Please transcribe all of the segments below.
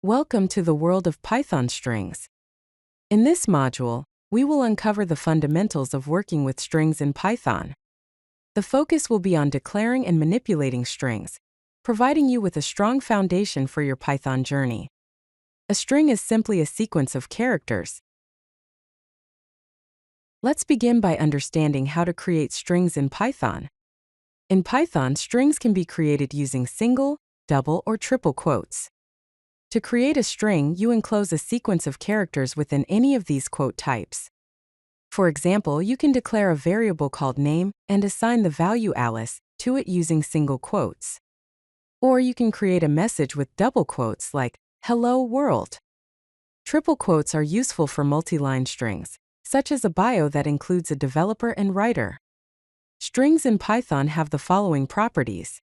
Welcome to the world of Python strings. In this module, we will uncover the fundamentals of working with strings in Python. The focus will be on declaring and manipulating strings, providing you with a strong foundation for your Python journey. A string is simply a sequence of characters. Let's begin by understanding how to create strings in Python. In Python, strings can be created using single, double, or triple quotes. To create a string, you enclose a sequence of characters within any of these quote types. For example, you can declare a variable called name and assign the value Alice to it using single quotes. Or you can create a message with double quotes like, "Hello world." Triple quotes are useful for multi-line strings, such as a bio that includes a developer and writer. Strings in Python have the following properties.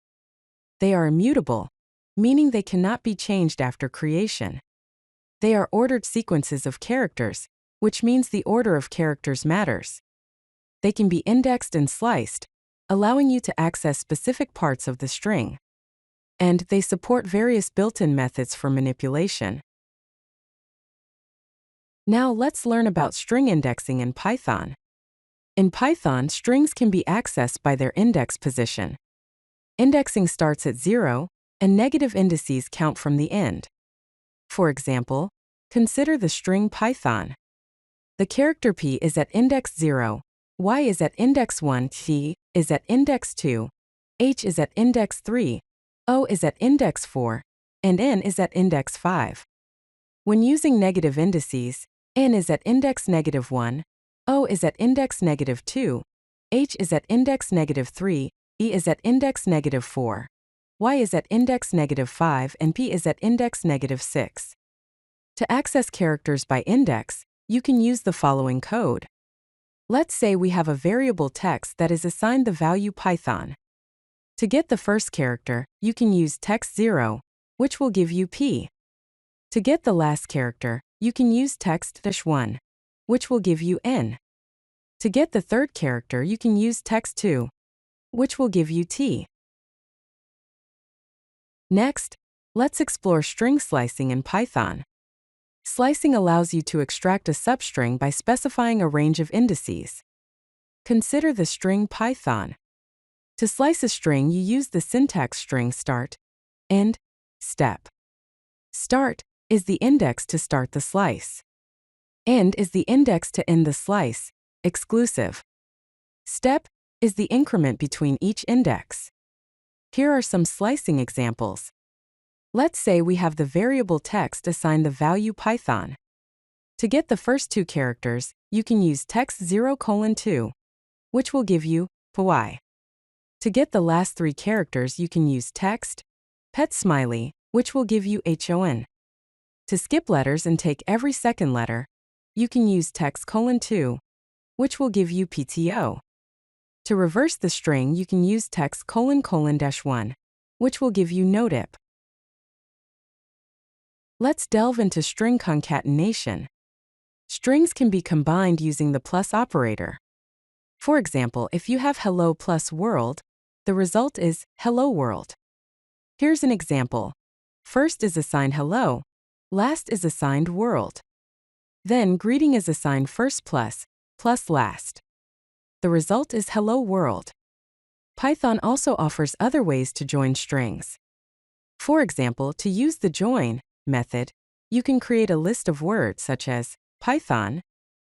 They are immutable, meaning they cannot be changed after creation. They are ordered sequences of characters, which means the order of characters matters. They can be indexed and sliced, allowing you to access specific parts of the string. And they support various built-in methods for manipulation. Now let's learn about string indexing in Python. In Python, strings can be accessed by their index position. Indexing starts at 0, and negative indices count from the end. For example, consider the string Python. The character p is at index 0, y is at index 1, t is at index 2, h is at index 3, o is at index 4, and n is at index 5. When using negative indices, n is at index -1, o is at index -2, h is at index -3, e is at index -4. Y is at index -5 and P is at index -6. To access characters by index, you can use the following code. Let's say we have a variable text that is assigned the value Python. To get the first character, you can use text0, which will give you P. To get the last character, you can use text-1, which will give you N. To get the third character, you can use text2, which will give you T. Next, let's explore string slicing in Python. Slicing allows you to extract a substring by specifying a range of indices. Consider the string Python. To slice a string, you use the syntax string start, end, step. Start is the index to start the slice. End is the index to end the slice, exclusive. Step is the increment between each index. Here are some slicing examples. Let's say we have the variable text assigned the value Python. To get the first two characters, you can use text0:2, which will give you py. To get the last three characters, you can use text, pet smiley, which will give you hon. To skip letters and take every second letter, you can use text:2, which will give you pto. To reverse the string, you can use text::-1, which will give you nodip. Let's delve into string concatenation. Strings can be combined using the plus operator. For example, if you have hello plus world, the result is hello world. Here's an example. First is assigned hello, last is assigned world. Then greeting is assigned first plus last. The result is hello world. Python also offers other ways to join strings. For example, to use the join method, you can create a list of words such as Python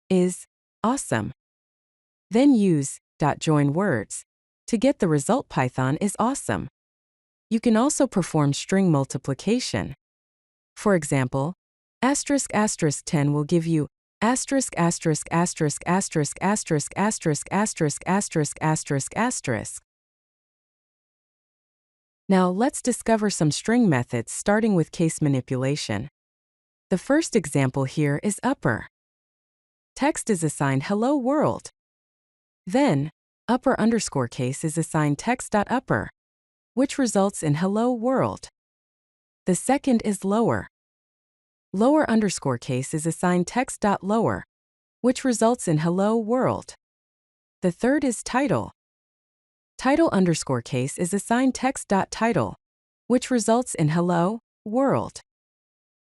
is awesome. Then use .join_words to get the result Python is awesome. You can also perform string multiplication. For example, **10 will give you *************************************************************************************************************************************************************************************************************************************************************************************** Now let's discover some string methods starting with case manipulation. The first example here is upper. Text is assigned hello world. Then, upper_case is assigned text.upper, which results in hello world. The second is lower. Lower_case is assigned text.lower, which results in hello world. The third is title. Title_case is assigned text.title, which results in hello world.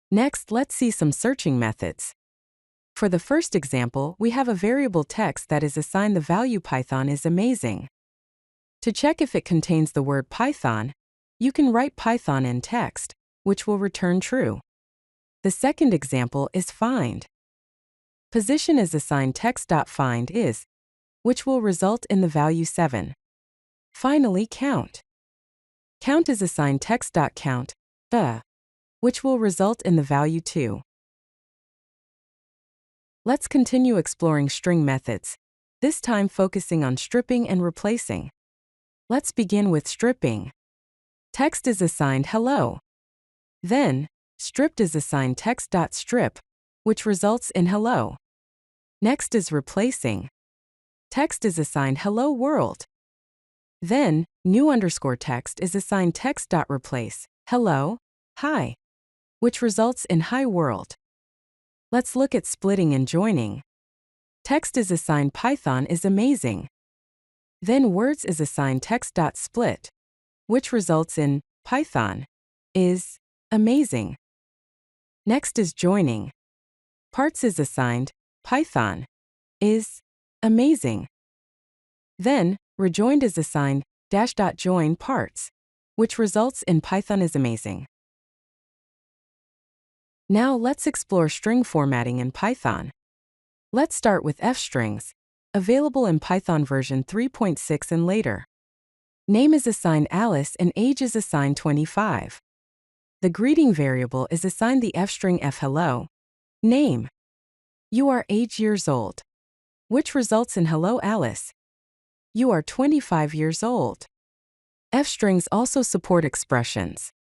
Next, let's see some searching methods. For the first example, we have a variable text that is assigned the value Python is amazing. To check if it contains the word Python, you can write Python in text, which will return true. The second example is find. Position is assigned text.find is, which will result in the value 7. Finally, count. Count is assigned text.count, which will result in the value 2. Let's continue exploring string methods, this time focusing on stripping and replacing. Let's begin with stripping. Text is assigned hello. Then, stripped is assigned text.strip, which results in hello. Next is replacing. Text is assigned hello world. Then, new underscore text is assigned text.replace, hello, hi, which results in hi world. Let's look at splitting and joining. Text is assigned Python is amazing. Then words is assigned text.split, which results in Python is amazing. Next is joining. Parts is assigned Python is amazing. Then, rejoined is assigned --join parts, which results in Python is amazing. Now let's explore string formatting in Python. Let's start with f-strings, available in Python version 3.6 and later. Name is assigned Alice and age is assigned 25. The greeting variable is assigned the f-string f-hello, name. You are age years old, which results in hello Alice. You are 25 years old. F-strings also support expressions.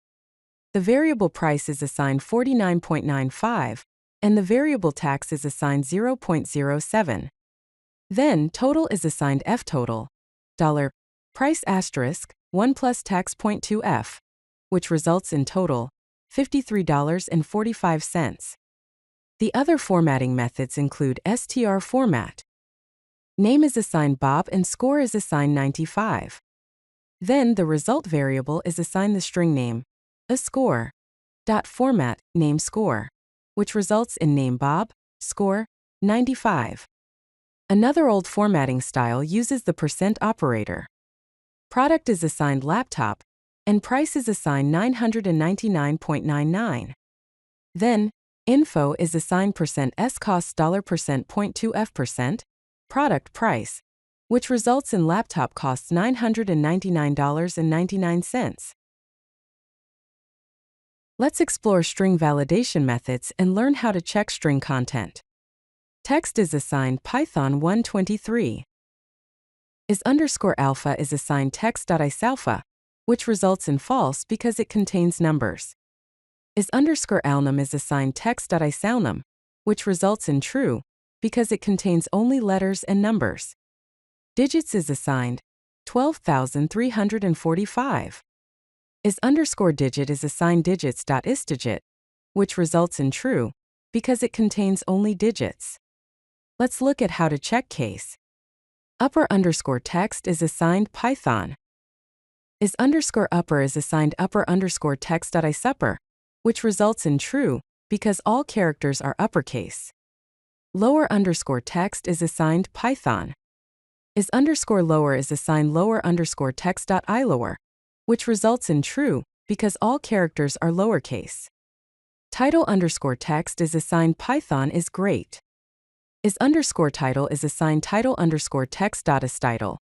The variable price is assigned 49.95, and the variable tax is assigned 0.07. Then total is assigned ftotal, $price asterisk 1 plus tax 0.2f, which results in total $53.45. The other formatting methods include str.format. Name is assigned Bob and score is assigned 95. Then the result variable is assigned the string name, a score, .format, name score, which results in name Bob, score, 95. Another old formatting style uses the percent operator. Product is assigned laptop, and price is assigned 999.99. Then, info is assigned %s costs $%.2f%, product price, which results in laptop costs $999.99. Let's explore string validation methods and learn how to check string content. Text is assigned Python 123. Is underscore alpha is assigned text.isalpha, which results in false because it contains numbers. Is underscore alnum is assigned text.isalnum, which results in true because it contains only letters and numbers. Digits is assigned 12,345. Is underscore digit is assigned digits.isDigit, which results in true because it contains only digits. Let's look at how to check case. Upper underscore text is assigned Python. Is underscore upper is assigned upper underscore text.isupper, which results in true because all characters are uppercase. Lower underscore text is assigned Python. Is underscore lower is assigned lower underscore text.ilower, which results in true because all characters are lowercase. Title underscore text is assigned Python is great. Is underscore title is assigned title underscore text.istitle,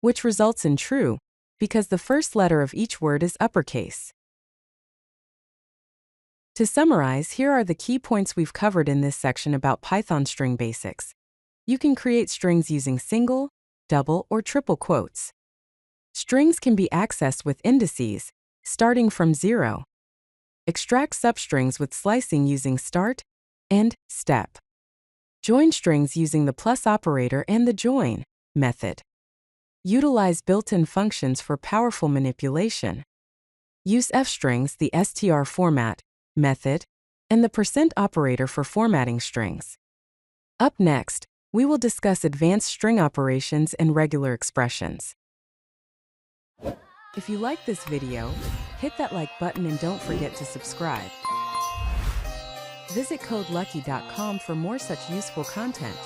which results in true because the first letter of each word is uppercase. To summarize, here are the key points we've covered in this section about Python string basics. You can create strings using single, double, or triple quotes. Strings can be accessed with indices, starting from 0. Extract substrings with slicing using start and step. Join strings using the plus operator and the join method. Utilize built-in functions for powerful manipulation. Use f-strings, the str.format method, and the percent operator for formatting strings. Up next, we will discuss advanced string operations and regular expressions. If you like this video, hit that like button and don't forget to subscribe. Visit codelucky.com for more such useful content.